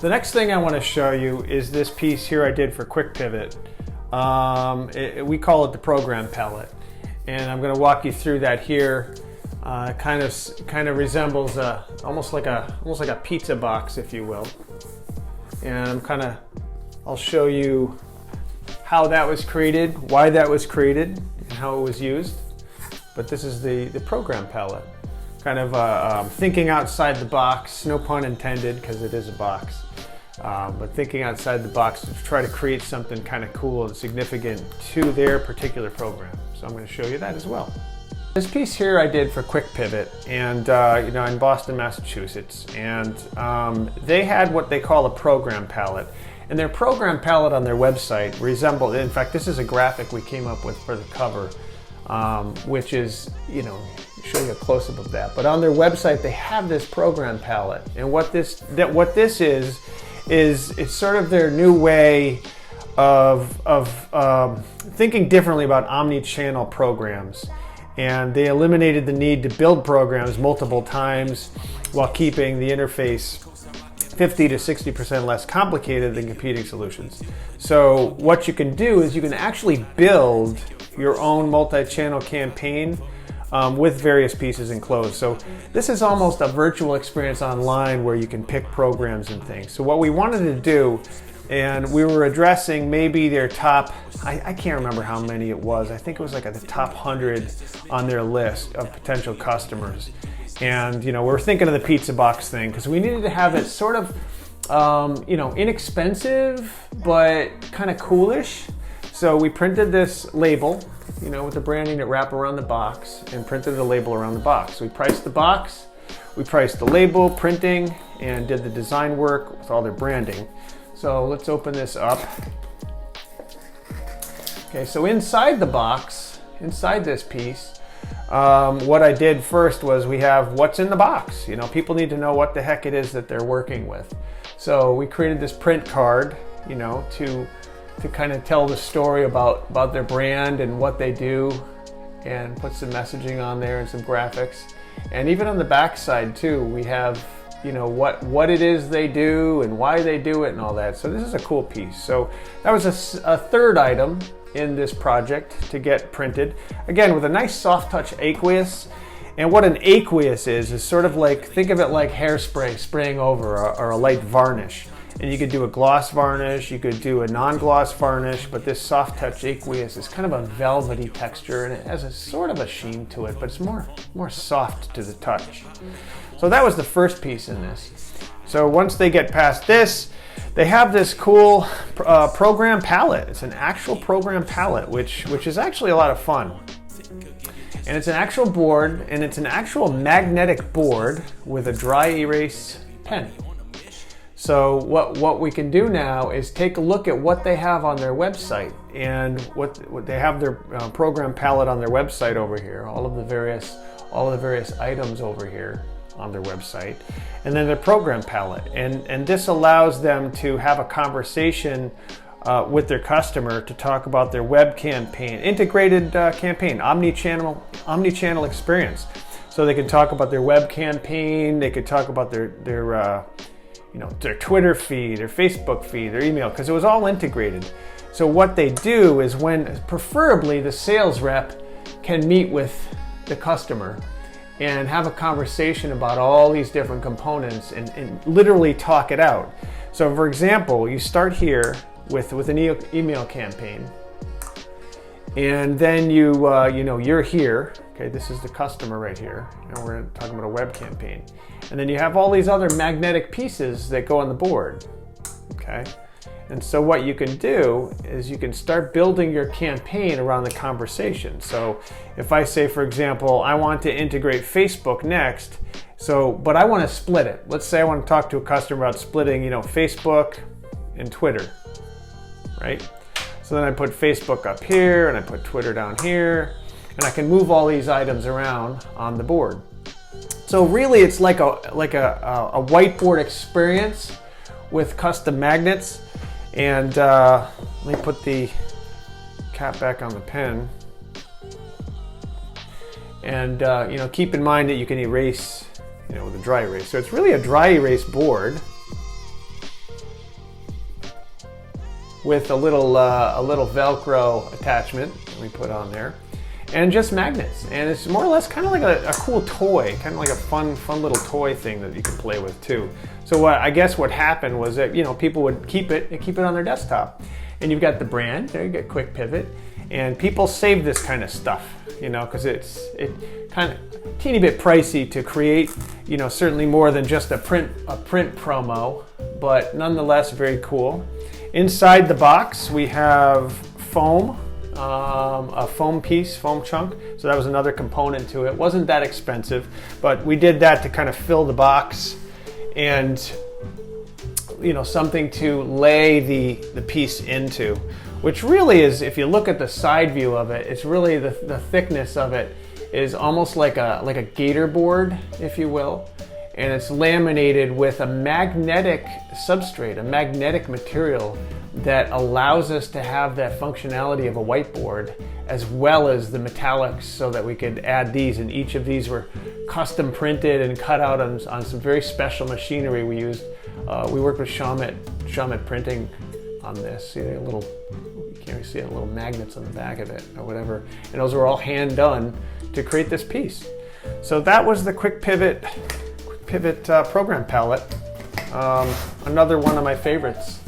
The next thing I want to show you is this piece here I did for QuickPivot. We call it the program palette, and I'm going to walk you through that here. Kind of resembles almost like a pizza box, if you will. And I'll show you how that was created, why that was created, and how it was used. But this is the program palette. Kind of thinking outside the box, no pun intended, because it is a box. But thinking outside the box to try to create something kind of cool and significant to their particular program. So I'm going to show you that as well. This piece here I did for QuickPivot, and in Boston, Massachusetts, and they had what they call a program palette. And their program palette on their website resembled, in fact, this is a graphic we came up with for the cover, which is, show you a close-up of that. But on their website, they have this program palette, and what this is it's sort of their new way of thinking differently about omni-channel programs. And they eliminated the need to build programs multiple times while keeping the interface 50 to 60% less complicated than competing solutions. So what you can do is you can actually build your own multi-channel campaign with various pieces enclosed. So this is almost a virtual experience online where you can pick programs and things. So what we wanted to do, and we were addressing maybe their top, I can't remember how many it was. I think it was like at the top 100 on their list of potential customers. And we're thinking of the pizza box thing because we needed to have it sort of, inexpensive but kind of coolish. So we printed this label, with the branding that wrap around the box, and printed a label around the box. We priced the box, we priced the label, printing, and did the design work with all their branding. So let's open this up. Okay, so inside the box, inside this piece, what I did first was we have what's in the box. People need to know what the heck it is that they're working with. So we created this print card, to kind of tell the story about their brand and what they do, and put some messaging on there and some graphics. And even on the back side too, we have what it is they do and why they do it and all that. So this is a cool piece. So that was a third item in this project to get printed. Again, with a nice soft touch aqueous. And what an aqueous is sort of like, think of it like hairspray spraying over, or a light varnish. And you could do a gloss varnish, you could do a non-gloss varnish, but this soft touch aqueous is kind of a velvety texture, and it has a sort of a sheen to it, but it's more soft to the touch. So that was the first piece in this. So once they get past this, they have this cool program palette. It's an actual program palette, which is actually a lot of fun. And it's an actual board, and it's an actual magnetic board with a dry erase pen. So what we can do now is take a look at what they have on their website, and what they have their program palette on their website over here, all of the various items over here on their website, and then their program palette. And this allows them to have a conversation with their customer to talk about their web campaign, integrated campaign, omni-channel experience. So they can talk about their web campaign, they could talk about their Twitter feed, their Facebook feed, their email, because it was all integrated. So what they do is, preferably the sales rep can meet with the customer and have a conversation about all these different components and literally talk it out. So for example, you start here with an email campaign, and then you're here. Okay, this is the customer right here, and we're talking about a web campaign. And then you have all these other magnetic pieces that go on the board, okay? And so what you can do is you can start building your campaign around the conversation. So if I say, for example, I want to integrate Facebook next, but I want to split it. Let's say I want to talk to a customer about splitting, Facebook and Twitter, right? So then I put Facebook up here, and I put Twitter down here, and I can move all these items around on the board. So really, it's like a whiteboard experience with custom magnets. And let me put the cap back on the pen. And keep in mind that you can erase, with a dry erase. So it's really a dry erase board. with a little Velcro attachment that we put on there, and just magnets. And it's more or less kind of like a cool toy, kind of like a fun little toy thing that you can play with too. So I guess what happened was that, you know, people would keep it on their desktop. And you've got the brand, there you get QuickPivot, and people save this kind of stuff, you know, because it's kind of teeny bit pricey to create, you know, certainly more than just a print promo, but nonetheless very cool. Inside the box we have foam, a foam piece, foam chunk, so that was another component to it. It wasn't that expensive, but we did that to kind of fill the box and, you know, something to lay the piece into, which really is, if you look at the side view of it, it's really the thickness of it is almost like a gator board, if you will, and it's laminated with a magnetic substrate, a magnetic material that allows us to have that functionality of a whiteboard as well as the metallics, so that we could add these, and each of these were custom printed and cut out on some very special machinery we used. We worked with Shamet Printing on this. See the little, you can't really see it, little magnets on the back of it or whatever. And those were all hand done to create this piece. So that was the QuickPivot program palette. Another one of my favorites.